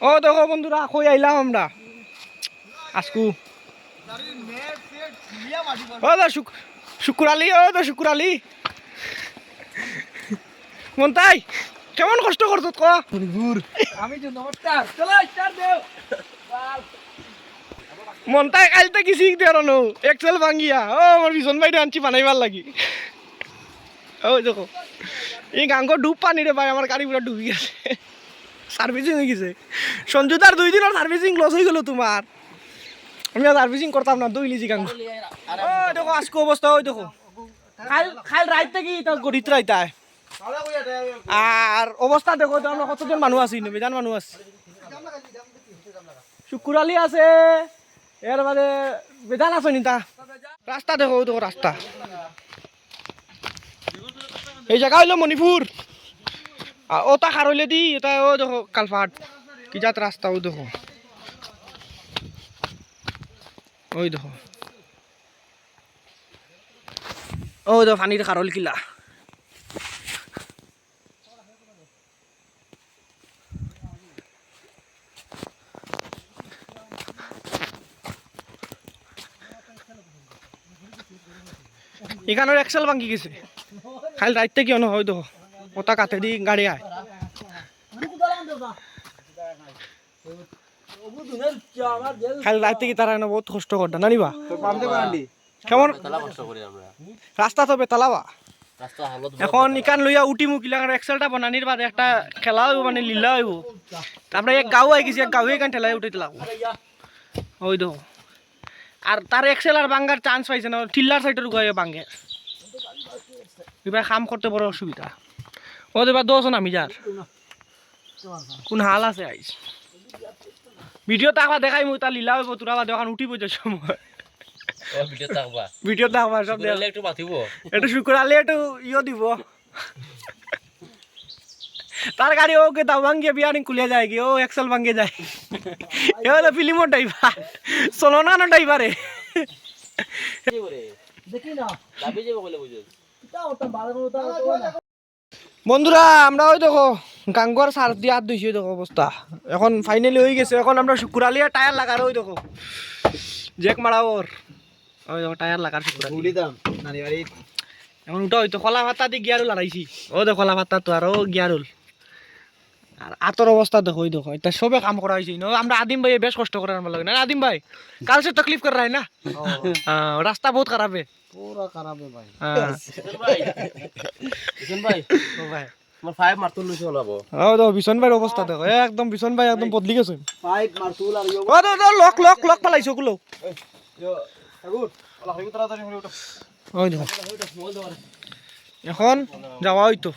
ও দেখো বন্ধুরা কই আইলাম আমরা আজকু ও দা শুকুরালি ও দা শুকুরালি মন্তাই কেমন কষ্ট করছত ক আমি যে নমস্কার চলো স্টার্ট দেও মন্তাই কালতে কি শিখ দেও নো এক্সেল ভাঙ্গিয়া ও আমার বিজন ভাই আনছি বানাইবার লাগি ও দেখো এই গাঙ্গ ডুব পানি রে ভাই আমার গাড়ি পুরো ডুবি গেছে সার্ভিসিং হয়ে গেছে সঞ্জুদার 2 দিনের সার্ভিসিং লস হয়ে গেল তোমার আমি আর সার্ভিসিং করতাম না দুই লিজি গাঙ্গ ও দেখো আজকে অবস্থা ওই দেখো খাল রাইত থেকে তো গড়িত রাইতায় আর অবস্থা দেখো তো আমরা কতজন মানুষ আছি বেজান মানুষ আছে শুকুরালি আছে এর বাদে বেজান আছে নিতা রাস্তা দেখো দেখো রাস্তা এই জায়গা হইলো মণিপুর ওটা খারইলে দি এটা ও দেখো কালফাট কি জাত রাস্তা ও দেখো ওই দেখো ও দেখো পানির খারল কিলা এখানের এক্সেল ভাঙ্গি গেছে খালি রাইতে কি হয় দেখো ওটা কাতে দি গাড়ি আয় খালি রাইতে কি তারা বহুত কষ্ট করতে না নিবা কেমন রাস্তা তো বেতালাবা এখন ইকান লইয়া উঠি মুখিলা এক্সেলটা বানানির বাদে একটা খেলা হইব মানে লীলা হইব তারপরে এক গাঁও আই গেছে এক গাঁও এখান ঠেলাই উঠে দিলাম ওই দেখো আর তার এক্সেল আর বাঙ্গার চান্স পাইছে না টিল্লার সাইডের গায়ে বাঙ্গে এবার কাম করতে বড় অসুবিধা ও এবার 10 আমি যার কোন হাল আছে আইস ভিডিও তাকবা দেখাই মই তা লীলা হইব তোরা বা দোকান উঠিব যে সময় ভিডিও তাকবা সব দেখলে একটু বাতিব একটু শুকুরালে একটু ইও দিব তার গাড়ি ওকে দাও ভাঙ্গিয়ে বিয়ারিং খুলে যায় কি ও এক্সেল ভাঙ্গে যায় এ হলো ফিল্মর ড্রাইভার সোলোনা না ড্রাইভারে দেখি না লাভে যাবে বলে বুঝছ বন্ধুরা আমরা ওই দেখো গাঙ্গর সার দিয়ে হাত ধুইছি দেখো অবস্থা এখন ফাইনালি হয়ে গেছে এখন আমরা শুকুরালিয়া টায়ার লাগার ওই দেখো জেক মারা ওর ওই দেখো টায়ার লাগার শুকুরালি এখন ওটা হয়তো খোলা ভাতা দিয়ে গিয়ারুল লাগাইছি ও দেখো খোলা ভাতা তো আর ও গিয়ারুল আর আতর অবস্থা দেখো ওই দেখো এটা সবে কাম করা হয়েছে আমরা আদিম ভাই বেশ কষ্ট করে আনবার লাগে না আদিম ভাই কাল সে তকলিফ कर रहा है ना रास्ता बहुत खराब है पूरा खराब है भाई বিশন ভাই ও ভাই আমার 5 মারতুল লইছে হলাবো ও তো বিশন ভাইর অবস্থা দেখো একদম বিশন ভাই একদম বদলি গেছে 5 মারতুল আর ও তো লক পালাইছো গুলো ইয়ো ঠাকুর ওলা হইব তাড়াতাড়ি হইব ওই দেখো এখন যাওয়া হইতো